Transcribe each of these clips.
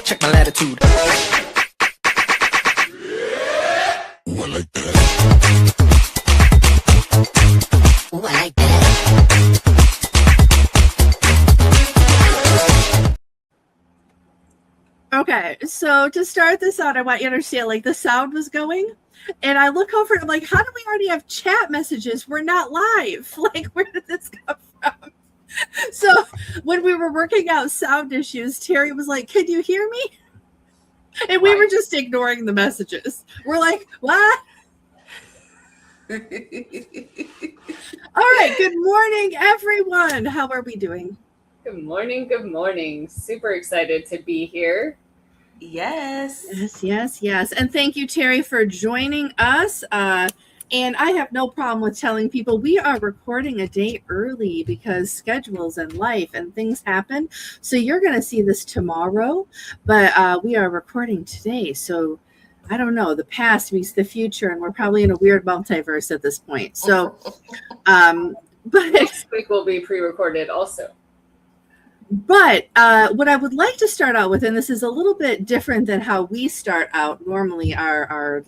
check my latitude. Ooh, I like that. Ooh, I like that. Okay, so to start this out, I want you to understand, like, the sound was going, and I look over and I'm like, how do we already have chat messages? We're not live. Like, where did this come from? So when we were working out sound issues, Terry was like, can you hear me? And we were just ignoring the messages. We're like, what? All right, good morning, everyone. How are we doing? Good morning. Good morning. Super excited to be here. Yes. And thank you, Terry, for joining us. And I have no problem with telling people we are recording a day early because schedules and life and things happen. So you're going to see this tomorrow, but we are recording today. So I don't know, the past meets the future, and we're probably in a weird multiverse at this point. So, but next week will be pre-recorded also. But what I would like to start out with, and this is a little bit different than how we start out normally our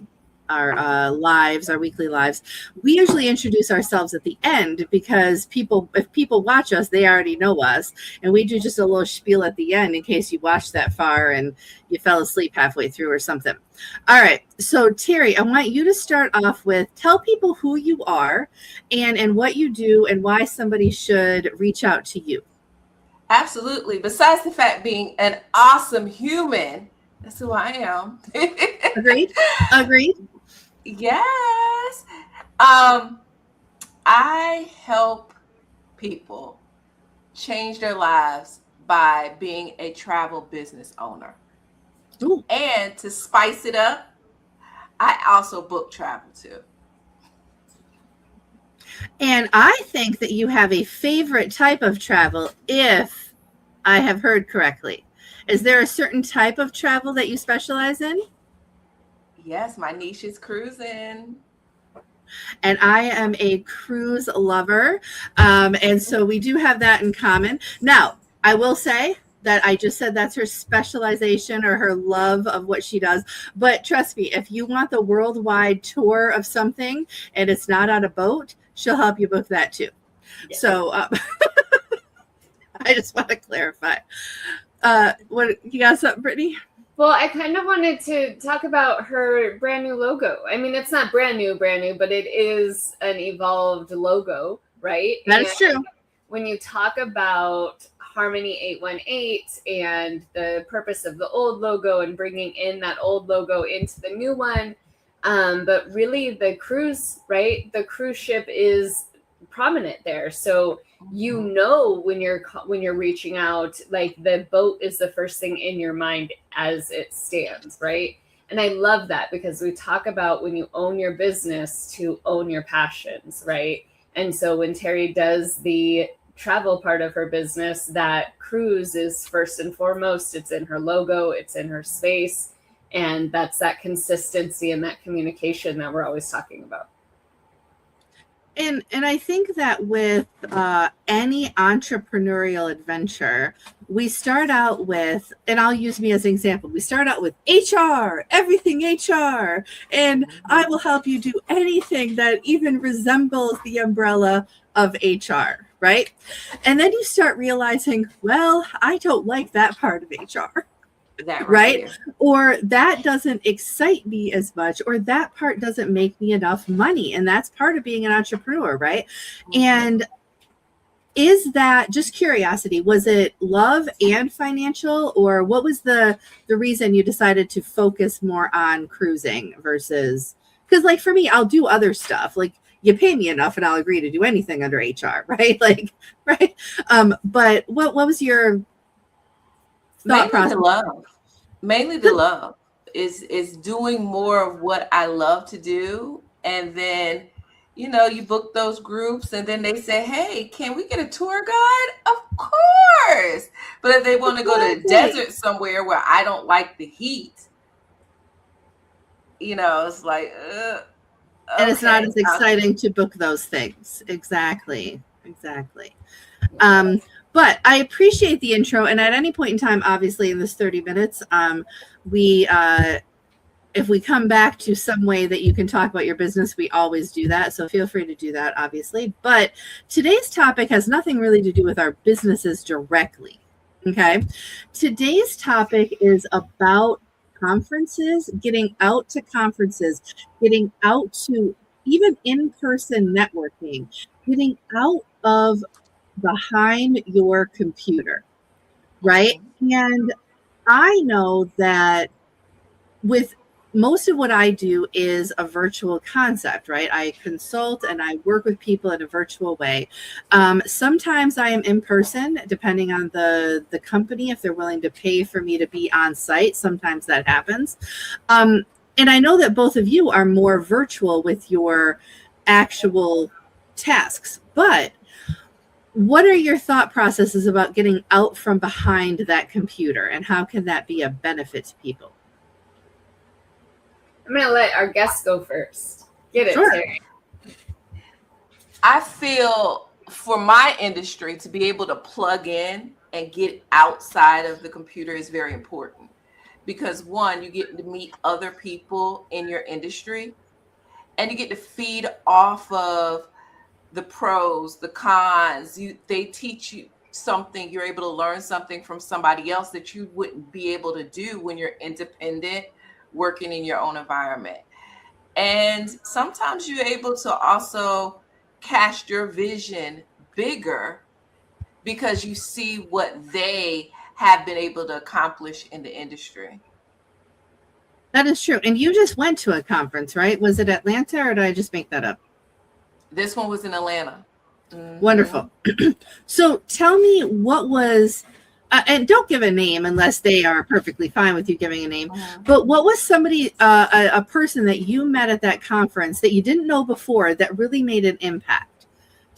lives, our weekly lives, we usually introduce ourselves at the end because if people watch us, they already know us, and we do just a little spiel at the end in case you watched that far and you fell asleep halfway through or something. All right, so Terry, I want you to start off with tell people who you are and what you do and why somebody should reach out to you. Absolutely. Besides the fact being an awesome human, that's who I am. Agreed. Yes. I help people change their lives by being a travel business owner. Ooh. And to spice it up, I also book travel too. And I think that you have a favorite type of travel, if I have heard correctly. Is there a certain type of travel that you specialize in? Yes, my niche is cruising. And I am a cruise lover. And so we do have that in common. Now, I will say that I just said that's her specialization or her love of what she does. But trust me, if you want the worldwide tour of something and it's not on a boat, she'll help you book that too. Yeah. So I just want to clarify. What you got something, Brittany? Well, I kind of wanted to talk about her brand new logo. I mean, it's not brand new, but it is an evolved logo, right? That is true. When you talk about Harmony 818 and the purpose of the old logo and bringing in that old logo into the new one, but really the cruise, right? The cruise ship is prominent there. So you know when you're reaching out, like the boat is the first thing in your mind as it stands, right? And I love that because we talk about when you own your business to own your passions, right? And so when Terry does the travel part of her business, that cruise is first and foremost. It's in her logo, it's in her space, and that's that consistency and that communication that we're always talking about. And I think that with any entrepreneurial adventure, we start out with, and I'll use me as an example, we start out with HR, everything HR, and I will help you do anything that even resembles the umbrella of HR, right? And then you start realizing, well, I don't like that part of HR. That right? Or that doesn't excite me as much, or that part doesn't make me enough money. And that's part of being an entrepreneur, right? Mm-hmm. And is that just curiosity? Was it love and financial, or what was the reason you decided to focus more on cruising versus, because like for me, I'll do other stuff. Like you pay me enough and I'll agree to do anything under HR, right? Like, right. But what was your thought process? Mainly the love is doing more of what I love to do. And then, you know, you book those groups and then they say, hey, can we get a tour guide? Of course. But if they want to go to the desert somewhere where I don't like the heat, you know, it's like, and it's not as exciting to book those things. Exactly. But I appreciate the intro. And at any point in time, obviously in this 30 minutes, we if we come back to some way that you can talk about your business, we always do that. So feel free to do that, obviously. But today's topic has nothing really to do with our businesses directly. Okay. Today's topic is about conferences, getting out to conferences, getting out to even in-person networking, getting out of behind your computer, right? And I know that with most of what I do is a virtual concept, right? I consult and I work with people in a virtual way. Sometimes I am in person, depending on the company, if they're willing to pay for me to be on site. Sometimes that happens. And I know that both of you are more virtual with your actual tasks, but what are your thought processes about getting out from behind that computer, and how can that be a benefit to people? I'm going to let our guests go first. Get it, Sure. Terry. I feel for my industry to be able to plug in and get outside of the computer is very important, because one, you get to meet other people in your industry and you get to feed off of the pros, the cons. They teach you something. You're able to learn something from somebody else that you wouldn't be able to do when you're independent, working in your own environment. And sometimes you're able to also cast your vision bigger because you see what they have been able to accomplish in the industry. That is true. And you just went to a conference, right? Was it Atlanta, or did I just make that up? This one was in Atlanta. Mm-hmm. Wonderful. So tell me, what was, and don't give a name unless they are perfectly fine with you giving a name, but what was somebody, a person that you met at that conference that you didn't know before that really made an impact?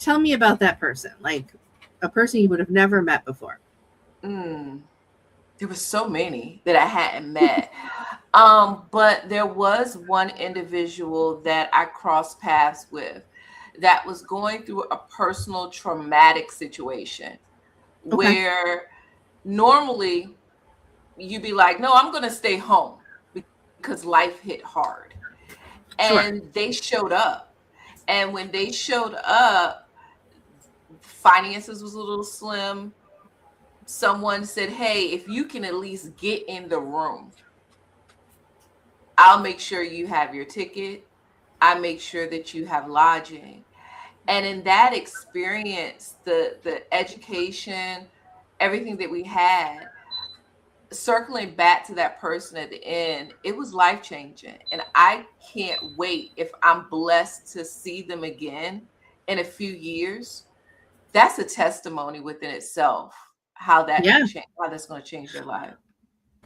Tell me about that person, like a person you would have never met before. There were so many that I hadn't met. But there was one individual that I crossed paths with that was going through a personal traumatic situation. Okay. Where normally you'd be like, no, I'm going to stay home because life hit hard. And sure. They showed up. And when they showed up, finances was a little slim. Someone said, hey, if you can at least get in the room, I'll make sure you have your ticket. I make sure that you have lodging. And in that experience, the education, everything that we had, circling back to that person at the end, it was life-changing. And I can't wait, if I'm blessed to see them again in a few years. That's a testimony within itself, how that how that's going to change their life.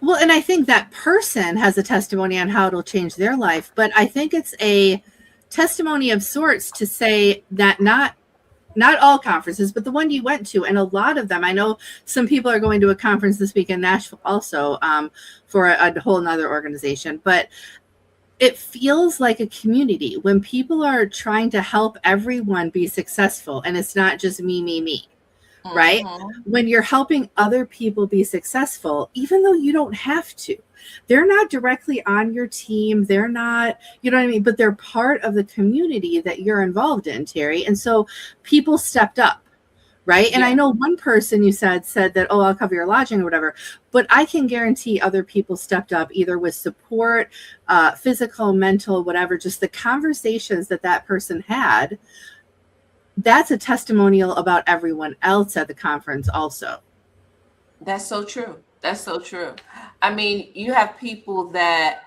Well, and I think that person has a testimony on how it'll change their life, but I think it's a testimony of sorts to say that not all conferences, but the one you went to, and a lot of them, I know some people are going to a conference this week in Nashville also, for a whole nother organization, but it feels like a community when people are trying to help everyone be successful, and it's not just me. Right? When you're helping other people be successful, even though you don't have to, they're not directly on your team. They're not, you know what I mean? But they're part of the community that you're involved in, Terry. And so people stepped up, right? And I know one person you said that, oh, I'll cover your lodging or whatever, but I can guarantee other people stepped up either with support, physical, mental, whatever, just the conversations that person had. That's a testimonial about everyone else at the conference also. That's so true. That's so true. I mean, you have people that,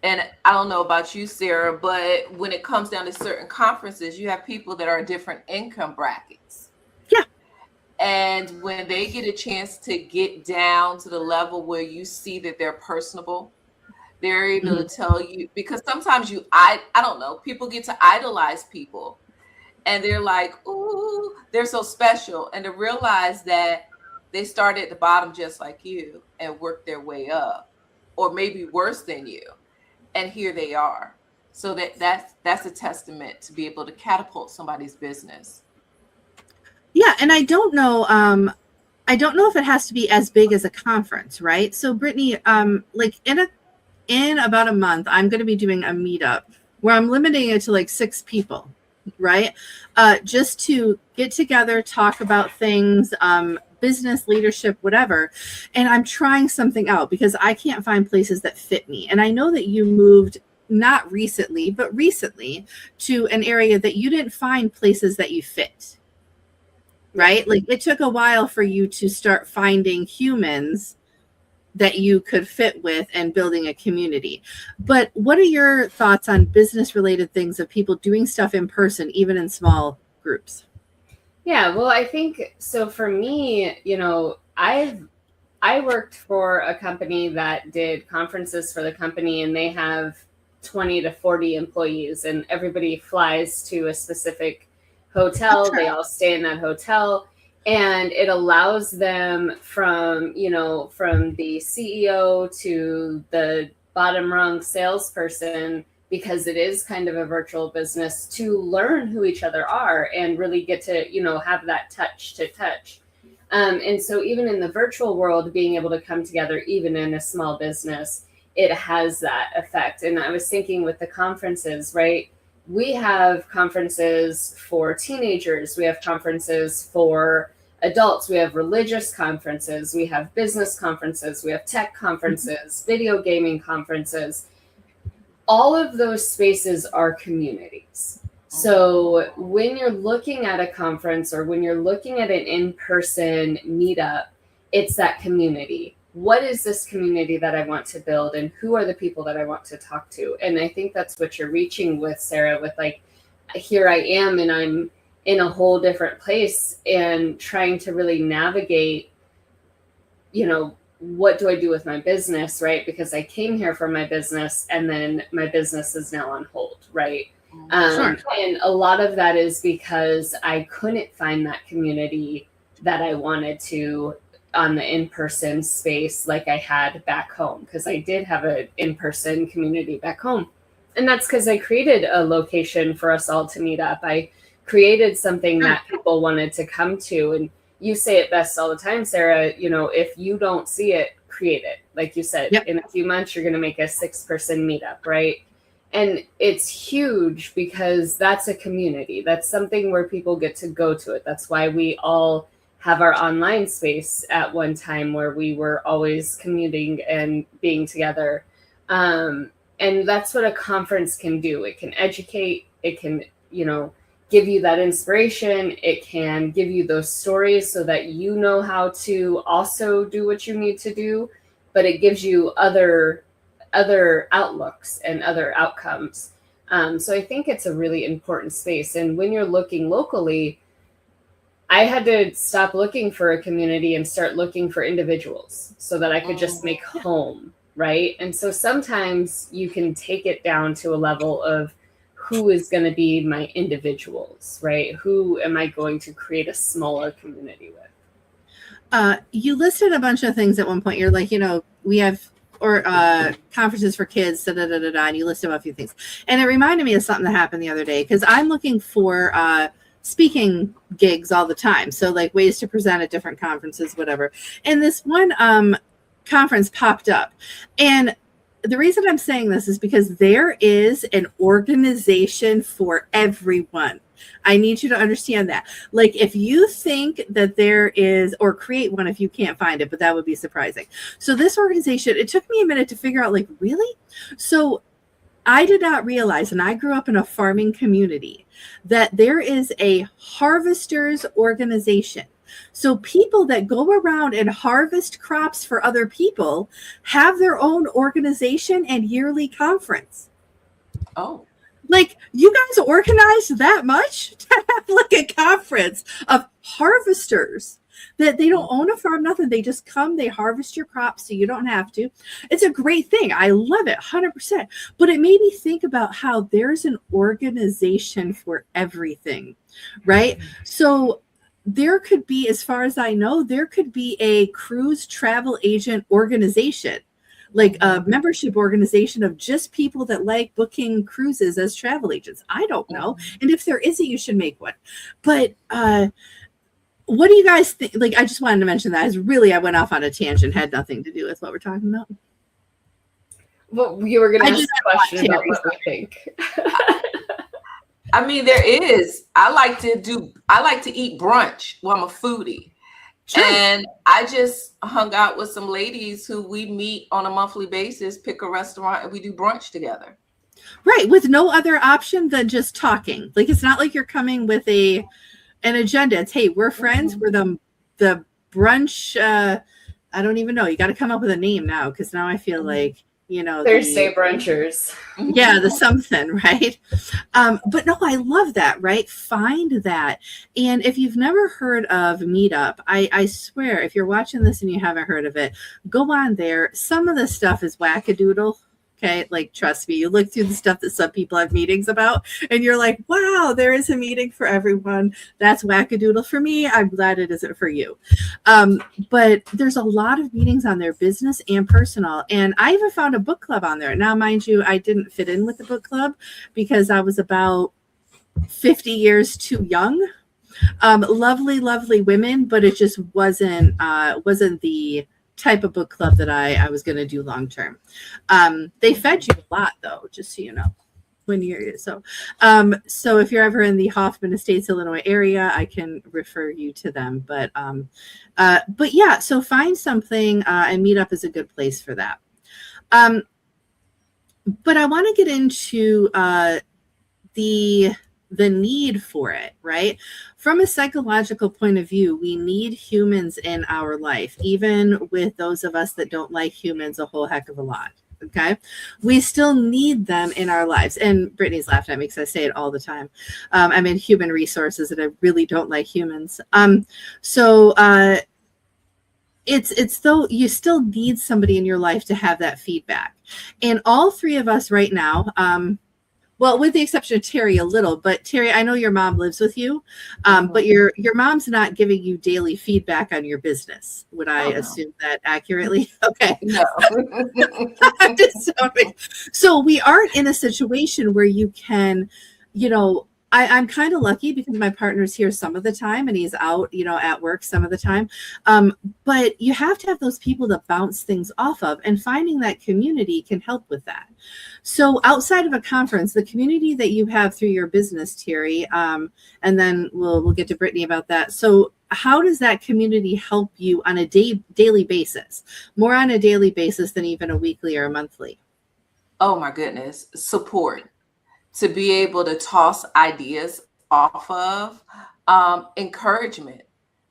and I don't know about you, Sarah, but when it comes down to certain conferences, you have people that are different income brackets. Yeah. And when they get a chance to get down to the level where you see that they're personable, they're able to tell you, because sometimes I don't know, people get to idolize people. And they're like, ooh, they're so special. And to realize that they started at the bottom just like you and worked their way up, or maybe worse than you. And here they are. So that's a testament to be able to catapult somebody's business. Yeah. And I don't know, I don't know if it has to be as big as a conference, right? So Brittany, like in about a month, I'm going to be doing a meetup where I'm limiting it to like 6 people, right? Just to get together, talk about things, business, leadership, whatever. And I'm trying something out because I can't find places that fit me. And I know that you moved not recently, but recently to an area that you didn't find places that you fit, right? Like it took a while for you to start finding humans that you could fit with and building a community. But what are your thoughts on business related things of people doing stuff in person, even in small groups? Yeah, well, I think so. For me, I worked for a company that did conferences for the company, and they have 20 to 40 employees, and everybody flies to a specific hotel. Sure. They all stay in that hotel, and it allows them from the CEO to the bottom rung salesperson, because it is kind of a virtual business, to learn who each other are and really get to, have that touch to touch. And so even in the virtual world, being able to come together, even in a small business, it has that effect. And I was thinking with the conferences, right? We have conferences for teenagers. We have conferences for adults. We have religious conferences. We have business conferences. We have tech conferences, video gaming conferences. All of those spaces are communities. So when you're looking at a conference or when you're looking at an in-person meetup, it's that community. What is this community that I want to build, and who are the people that I want to talk to? And I think that's what you're reaching with, Sarah, with like, here I am, and I'm in a whole different place and trying to really navigate, what do I do with my business, right? Because I came here for my business, and then my business is now on hold, right? Sure. And a lot of that is because I couldn't find that community that I wanted to on the in-person space like I had back home, because I did have an in-person community back home. And that's because I created a location for us all to meet up. I created something that people wanted to come to. And you say it best all the time, Sarah, if you don't see it, create it. Like you said, Yep. In a few months, you're going to make a 6-person meetup, right? And it's huge because that's a community. That's something where people get to go to it. That's why we all have our online space at one time, where we were always commuting and being together. And that's what a conference can do. It can educate. It can, give you that inspiration. It can give you those stories so that you know how to also do what you need to do. But it gives you other outlooks and other outcomes. So I think it's a really important space. And when you're looking locally, I had to stop looking for a community and start looking for individuals so that I could just make home, right? And so sometimes you can take it down to a level of who is going to be my individuals, right? Who am I going to create a smaller community with? You listed a bunch of things at one point. You're like, we have conferences for kids, and you listed a few things. And it reminded me of something that happened the other day, because I'm looking for speaking gigs all the time. So like ways to present at different conferences, whatever. And this one conference popped up. And the reason I'm saying this is because there is an organization for everyone. I need you to understand that. Like, if you think that there is, or create one if you can't find it, but that would be surprising. So this organization, it took me a minute to figure out, like, really? So I did not realize, and I grew up in a farming community, that there is a harvesters organization. So people that go around and harvest crops for other people have their own organization and yearly conference. Oh. Like, you guys organized that much to have like a conference of harvesters that they don't own a farm, nothing. They just come, they harvest your crops so you don't have to. It's a great thing. I love it 100%. But it made me think about how there's an organization for everything, right? So there could be, as far as I know, there could be a cruise travel agent organization, like a membership organization of just people that like booking cruises as travel agents. I don't know. And if there isn't, you should make one. But what do you guys think? Like, I just wanted to mention that. I went off on a tangent, had nothing to do with what we're talking about. Well, you were going to I ask just a question about Terry's. what we think. I mean, there is. I like to eat brunch. Well, I'm a foodie. Sure. And I just hung out with some ladies who we meet on a monthly basis, pick a restaurant, and we do brunch together. Right, with no other option than just talking. Like, it's not like you're coming with an agenda. It's, hey, we're friends. We're the brunch. I don't even know. You got to come up with a name now, because now I feel like, Thursday brunchers. Yeah, the something, right? But no, I love that, right? Find that. And if you've never heard of Meetup, I swear, if you're watching this and you haven't heard of it, go on there. Some of the stuff is wackadoodle. Okay, like, trust me, you look through the stuff that some people have meetings about, and you're like, wow, there is a meeting for everyone. That's wackadoodle for me. I'm glad it isn't for you. But there's a lot of meetings on there, business and personal. And I even found a book club on there. Now, mind you, I didn't fit in with the book club because I was about 50 years too young. Lovely, lovely women, but it just wasn't the type of book club that I was going to do long term. They fed you a lot, though, just so you know, when you're so if you're ever in the Hoffman Estates, Illinois area, I can refer you to them. But yeah, so find something, and Meetup is a good place for that. But I want to get into the need for it, right? From a psychological point of view, we need humans in our life, even with those of us that don't like humans a whole heck of a lot. Okay. We still need them in our lives. And Brittany's laughing at me because I say it all the time. I'm in human resources and I really don't like humans. It's though you still need somebody in your life to have that feedback. And all three of us right now, well, with the exception of Terry a little, but Terry, I know your mom lives with you, but your mom's not giving you daily feedback on your business. Would I assume that accurately? Okay. No. So we aren't in a situation where you can, I'm kind of lucky because my partner's here some of the time and he's out, at work some of the time. But you have to have those people to bounce things off of, and finding that community can help with that. So outside of a conference, the community that you have through your business, Terry, and then we'll get to Brittany about that. So how does that community help you on a daily basis, more on a daily basis than even a weekly or a monthly? Oh my goodness. Support. To be able to toss ideas off of, encouragement.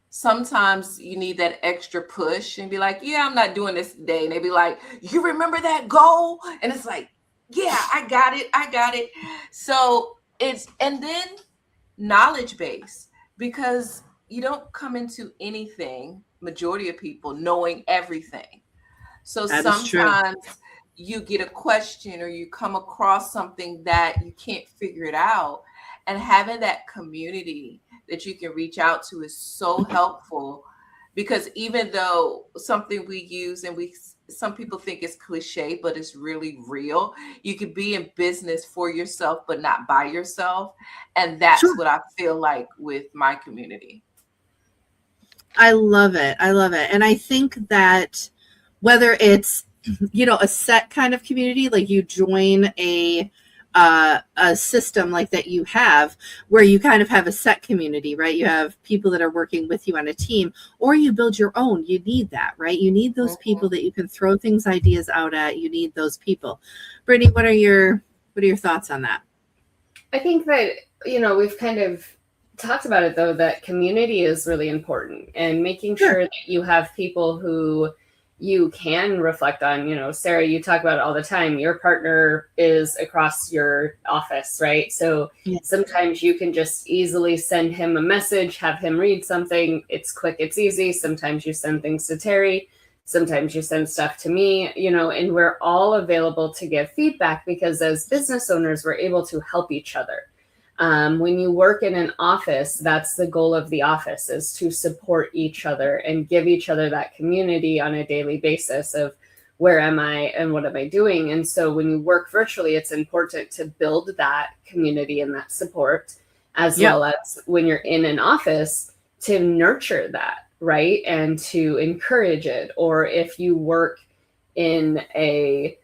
Sometimes you need that extra push and be like, yeah, I'm not doing this today. And they be like, you remember that goal? And it's like, yeah, I got it. So and then knowledge base, because you don't come into anything, majority of people, knowing everything. So sometimes you get a question or you come across something that you can't figure it out, and having that community that you can reach out to is so helpful, because even though something we use and some people think it's cliche, but it's really real. You could be in business for yourself, but not by yourself. And that's what I feel like with my community. I love it. And I think that whether it's, a set kind of community, like you join a system like that you have, where you kind of have a set community, right? You have people that are working with you on a team, or you build your own. You need that, right? You need those people that you can throw ideas out at. You need those people. Brittany, what are your thoughts on that? I think that, we've kind of talked about it, though, that community is really important, and making sure that you have people who you can reflect on. Sarah, you talk about it all the time. Your partner is across your office, right? So sometimes you can just easily send him a message, have him read something. It's quick, it's easy. Sometimes you send things to Terry. Sometimes you send stuff to me, and we're all available to give feedback, because as business owners, we're able to help each other. When you work in an office, that's the goal of the office, is to support each other and give each other that community on a daily basis of where am I and what am I doing? And so when you work virtually, it's important to build that community and that support, as well as when you're in an office, to nurture that, right? And to encourage it. Or if you work in a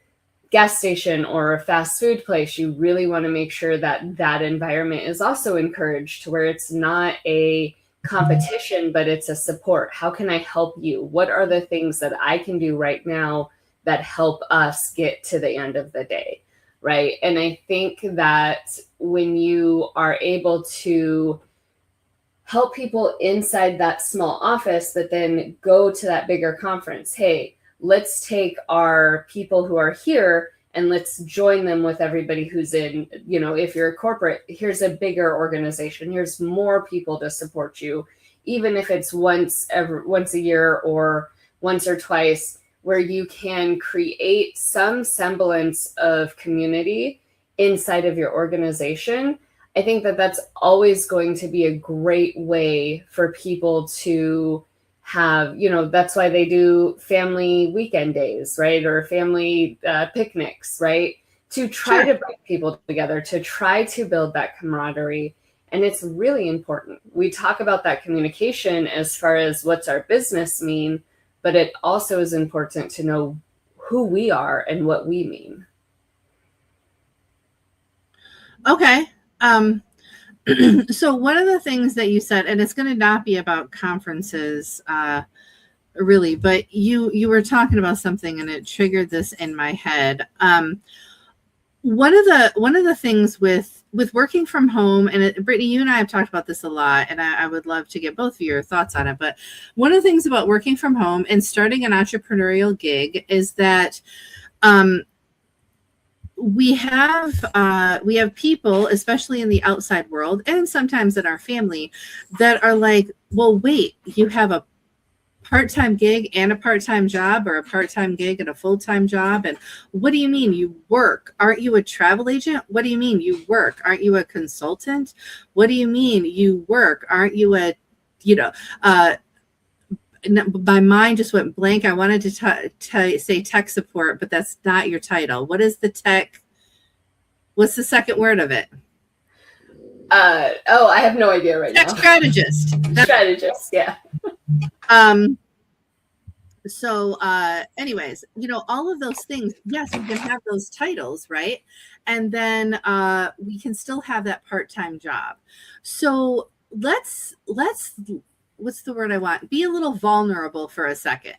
gas station or a fast food place, you really want to make sure that that environment is also encouraged, to where it's not a competition, but it's a support. How can I help you? What are the things that I can do right now that help us get to the end of the day, right? And I think that when you are able to help people inside that small office, but then go to that bigger conference, hey, let's take our people who are here and let's join them with everybody who's in, you know, if you're a corporate, here's a bigger organization, here's more people to support you, even if it's once a year or once or twice, where you can create some semblance of community inside of your organization. I think that that's always going to be a great way for people to have, you know, that's why they do family weekend days, right? Or family picnics, right? To try to bring people together, to try to build that camaraderie. And it's really important. We talk about that communication as far as what's our business mean, but it also is important to know who we are and what we mean. Okay. So one of the things that you said, and it's going to not be about conferences, really, but you were talking about something and it triggered this in my head. One of the things with working from home, and Brittany, you and I have talked about this a lot, and I would love to get both of your thoughts on it. But one of the things about working from home and starting an entrepreneurial gig is that we have people, especially in the outside world and sometimes in our family, that are like, well, wait, you have a part-time gig and a part-time job, or a part-time gig and a full-time job, and what do you mean you work? Aren't you a travel agent? What do you mean you work? Aren't you a consultant? What do you mean you work? Aren't you a, you know, my mind just went blank. I wanted to say tech support, but that's not your title. What is the tech? What's the second word of it? I have no idea right now. Tech strategist. Strategist, yeah. So anyways, you know, all of those things, yes, we can have those titles, right? And then we can still have that part-time job. So let's what's the word I want? Be a little vulnerable for a second.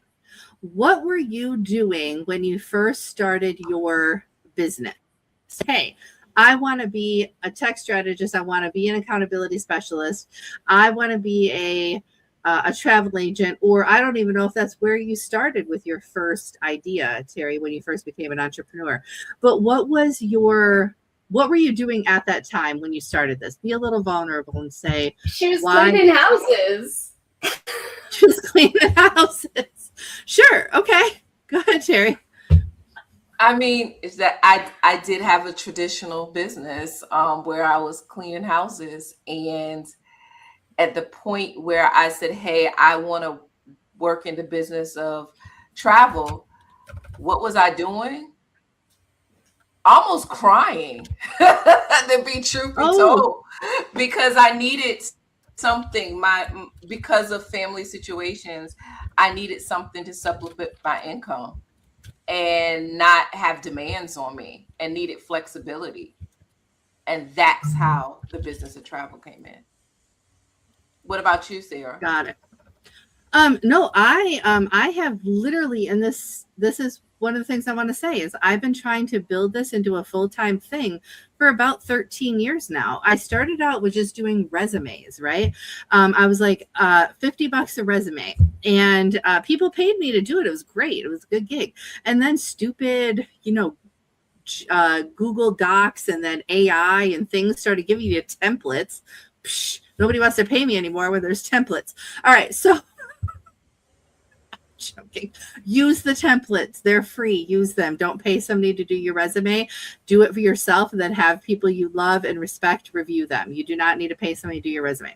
What were you doing when you first started your business? Hey, I want to be a tech strategist. I want to be an accountability specialist. I want to be a travel agent, or I don't even know if that's where you started with your first idea, Terry, when you first became an entrepreneur. But what were you doing at that time when you started this? Be a little vulnerable and say, she was cleaning houses. She was cleaning houses. Sure. Okay. Go ahead, Terry. I mean, is that I did have a traditional business where I was cleaning houses, and at the point where I said, hey, I want to work in the business of travel, what was I doing? Almost crying, to be truth be told, because I needed something. Because of family situations, I needed something to supplement my income and not have demands on me, and needed flexibility. And that's how the business of travel came in. What about you, Sarah? Got it. No, I have literally, and this is one of the things I want to say, is I've been trying to build this into a full-time thing for about 13 years now. I started out with just doing resumes, right? I was like, $50 a resume, and people paid me to do it. It was great. It was a good gig. And then stupid, you know, Google Docs and then AI and things started giving you templates. Psh, nobody wants to pay me anymore when there's templates. All right, so joking. Use the templates. They're free. Use them. Don't pay somebody to do your resume. Do it for yourself, and then have people you love and respect review them. You do not need to pay somebody to do your resume.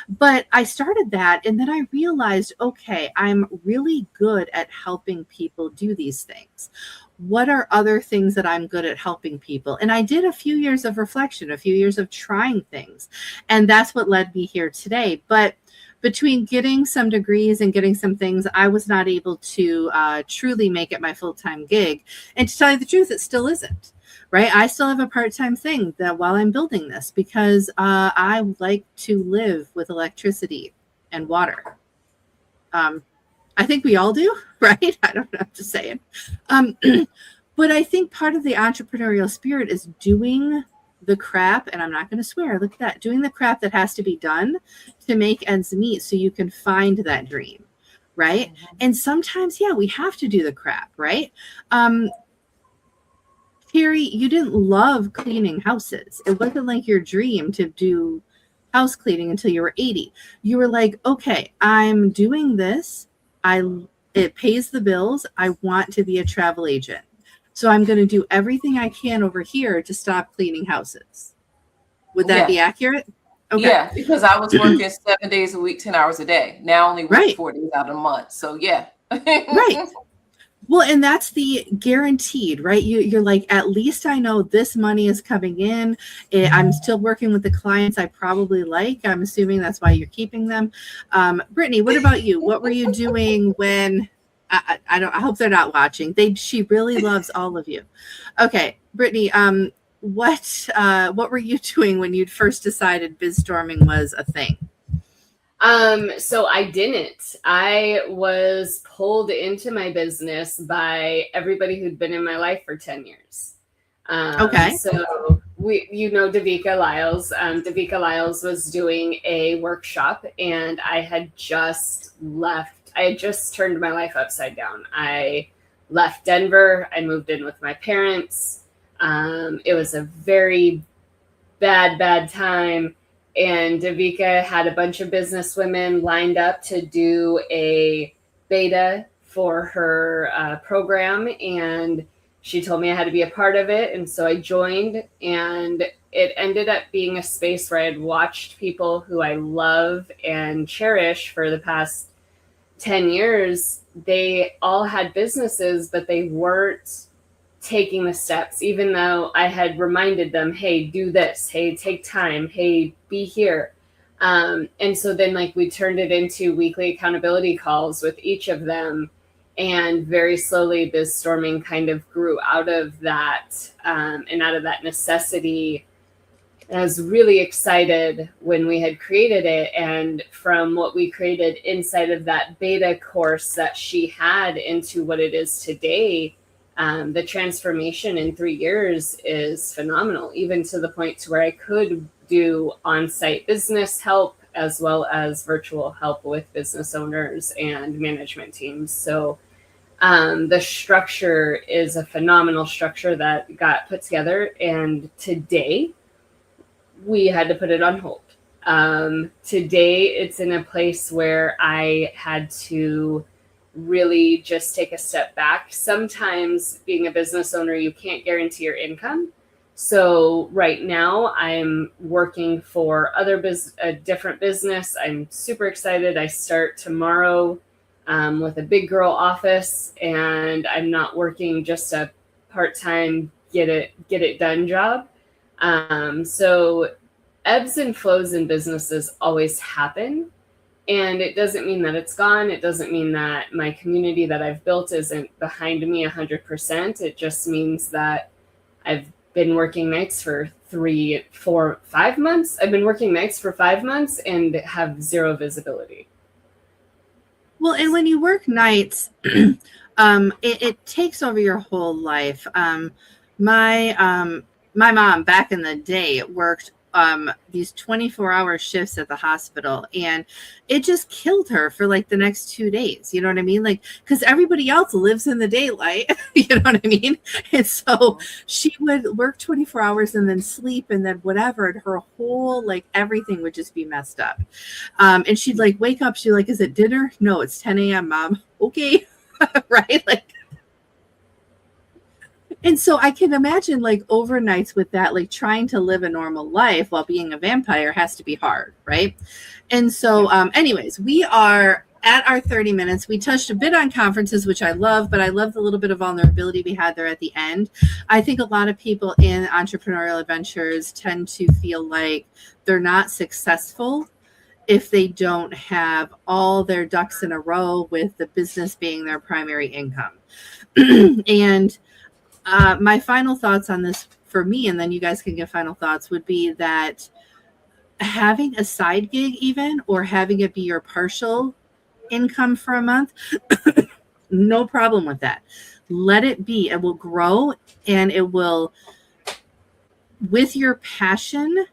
But I started that, and then I realized, okay, I'm really good at helping people do these things. What are other things that I'm good at helping people? And I did a few years of reflection, a few years of trying things. And that's what led me here today. But between getting some degrees and getting some things, I was not able to truly make it my full-time gig. And to tell you the truth, it still isn't. Right. I still have a part-time thing that while I'm building this, because I like to live with electricity and water. I think we all do, right? I don't know, I'm just saying. But I think part of the entrepreneurial spirit is doing the crap, and I'm not going to swear, look at that, doing the crap that has to be done to make ends meet so you can find that dream, right? Mm-hmm. And sometimes, yeah, we have to do the crap, right? Terry, you didn't love cleaning houses. It wasn't like your dream to do house cleaning until you were 80. You were like, okay, I'm doing this. It pays the bills. I want to be a travel agent. So I'm going to do everything I can over here to stop cleaning houses. Would that be accurate? Okay. Yeah, because I was working 7 days a week, 10 hours a day. Now I only work 4 days out of a month. So yeah. Right. Well, and that's the guaranteed, right? You're like, at least I know this money is coming in. I'm still working with the clients I probably like. I'm assuming that's why you're keeping them. Brittany, what about you? What were you doing when I hope they're not watching. She really loves all of you. Okay, Brittany, what were you doing when you first decided BizStorming was a thing? So I didn't. I was pulled into my business by everybody who'd been in my life for 10 years. Okay. So Davika Lyles. Davika Lyles was doing a workshop, and I had just left. I had just turned my life upside down. I left Denver. I moved in with my parents. It was a very bad time. And Davika had a bunch of business women lined up to do a beta for her program. And she told me I had to be a part of it. And so I joined, and it ended up being a space where I had watched people who I love and cherish for the past 10 years. They all had businesses, but they weren't taking the steps, even though I had reminded them, hey, do this, hey, take time, hey, be here. And so then we turned it into weekly accountability calls with each of them. And very slowly BizStorming kind of grew out of that and out of that necessity. And I was really excited when we had created it. And from what we created inside of that beta course that she had into what it is today, the transformation in 3 years is phenomenal, even to the point to where I could do on-site business help as well as virtual help with business owners and management teams. So the structure is a phenomenal structure that got put together. And today we had to put it on hold. Today it's in a place where I had to really just take a step back. Sometimes being a business owner, you can't guarantee your income. So right now I'm working for a different business. I'm super excited. I start tomorrow with a big girl office, and I'm not working just a part-time get it done job. So ebbs and flows in businesses always happen. And it doesn't mean that it's gone. It doesn't mean that my community that I've built isn't behind me 100%. It just means that I've been working nights for 3, 4, 5 months. I've been working nights for 5 months and have zero visibility. Well, and when you work nights, it takes over your whole life. My mom back in the day worked these 24-hour shifts at the hospital, and it just killed her for the next 2 days. You know what I mean? Because everybody else lives in the daylight, you know what I mean? And so she would work 24 hours and then sleep and then whatever, and her whole, everything would just be messed up. And she'd wake up, she'd is it dinner? No, it's 10 a.m., Mom. Okay. Right? And so I can imagine overnights with that, trying to live a normal life while being a vampire has to be hard, right? And so anyways, we are at our 30 minutes. We touched a bit on conferences, which I love, but I love the little bit of vulnerability we had there at the end. I think a lot of people in entrepreneurial adventures tend to feel like they're not successful if they don't have all their ducks in a row with the business being their primary income. And my final thoughts on this for me, and then you guys can give final thoughts, would be that having a side gig even, or having it be your partial income for a month, no problem with that. Let it be. It will grow, and it will, with your passion,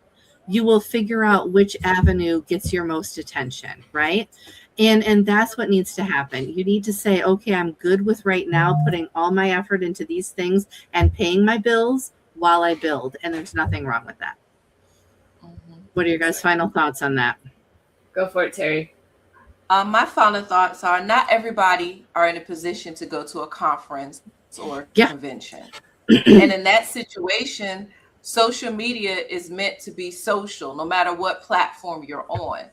you will figure out which avenue gets your most attention, right? And that's what needs to happen. You need to say, okay, I'm good with right now putting all my effort into these things and paying my bills while I build. And there's nothing wrong with that. What are your guys' final thoughts on that? Go for it, Terry. My final thoughts are, not everybody are in a position to go to a conference or convention. And in that situation, social media is meant to be social, no matter what platform you're on.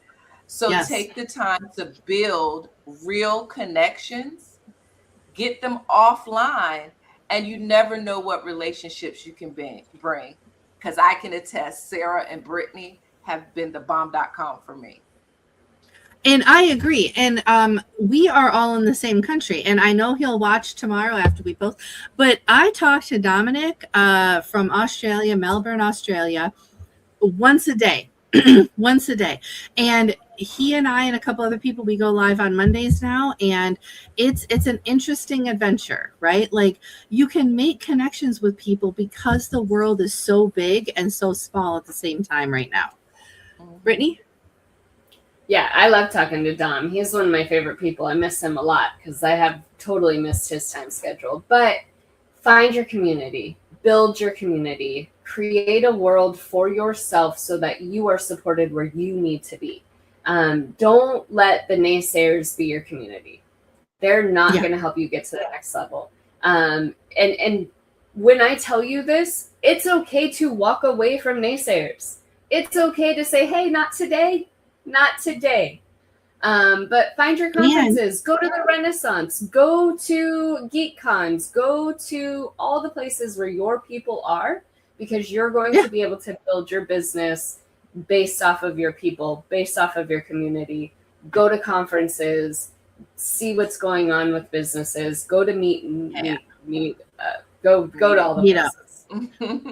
So take the time to build real connections, get them offline, and you never know what relationships you can bring. Because I can attest, Sarah and Brittany have been the bomb.com for me. And I agree. And we are all in the same country. And I know he'll watch tomorrow after we post. But I talked to Dominic from Australia, Melbourne, Australia, once a day. Once a day. And he and I and a couple other people, we go live on Mondays now. And it's an interesting adventure, right? Like, you can make connections with people because the world is so big and so small at the same time right now. Brittany? Yeah, I love talking to Dom. He's one of my favorite people. I miss him a lot because I have totally missed his time schedule. But find your community, build your community, create a world for yourself so that you are supported where you need to be. Don't let the naysayers be your community. They're not going to help you get to the next level. And when I tell you this, it's okay to walk away from naysayers. It's okay to say, hey, not today. Not today. But find your conferences. Go to the Renaissance. Go to Geek Cons. Go to all the places where your people are, because you're going to be able to build your business based off of your people, based off of your community. Go to conferences. See what's going on with businesses. Go to go to all the places.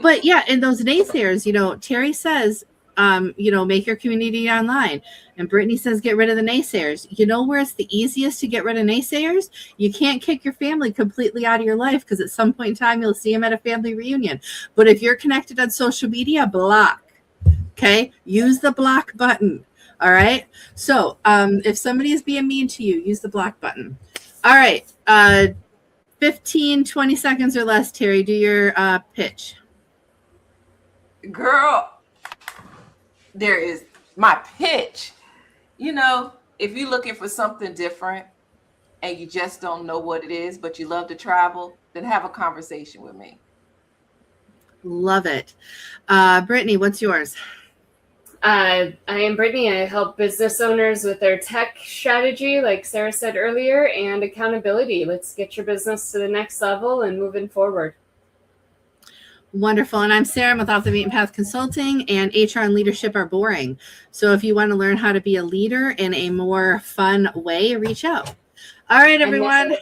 But and those naysayers, Terry says, make your community online. And Brittany says, get rid of the naysayers. You know where it's the easiest to get rid of naysayers? You can't kick your family completely out of your life, because at some point in time, you'll see them at a family reunion. But if you're connected on social media, block. Okay? Use the block button. All right? So if somebody is being mean to you, use the block button. All right. 15, 20 seconds or less, Terry, do your pitch. Girl, there is my pitch. If you're looking for something different and you just don't know what it is, but you love to travel, then have a conversation with me. Love it. Brittany, what's yours? I am Brittany. I help business owners with their tech strategy, like Sarah said earlier, and accountability. Let's get your business to the next level and moving forward. Wonderful. And I'm Sarah with Off the Beaten Path Consulting, and HR and leadership are boring. So if you want to learn how to be a leader in a more fun way, reach out. All right, everyone.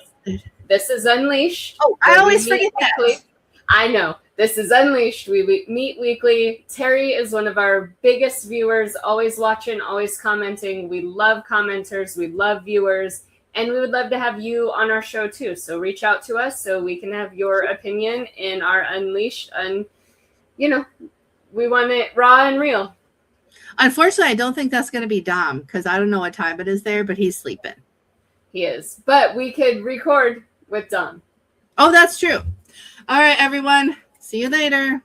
This is Unleashed. Oh, I always forget that. I know. This is Unleashed. We meet weekly. Terry is one of our biggest viewers, always watching, always commenting. We love commenters. We love viewers. And we would love to have you on our show too. So reach out to us so we can have your opinion in our Unleashed. And, we want it raw and real. Unfortunately, I don't think that's going to be Dom, because I don't know what time it is there, but he's sleeping. He is. But we could record with Dom. Oh, that's true. All right, everyone. See you later.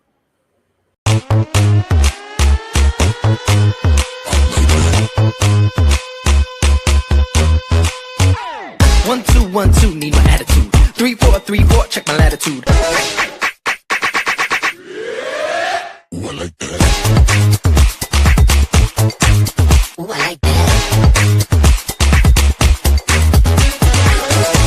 1 2 1 2, need my attitude. 3 4 3 4, check my latitude.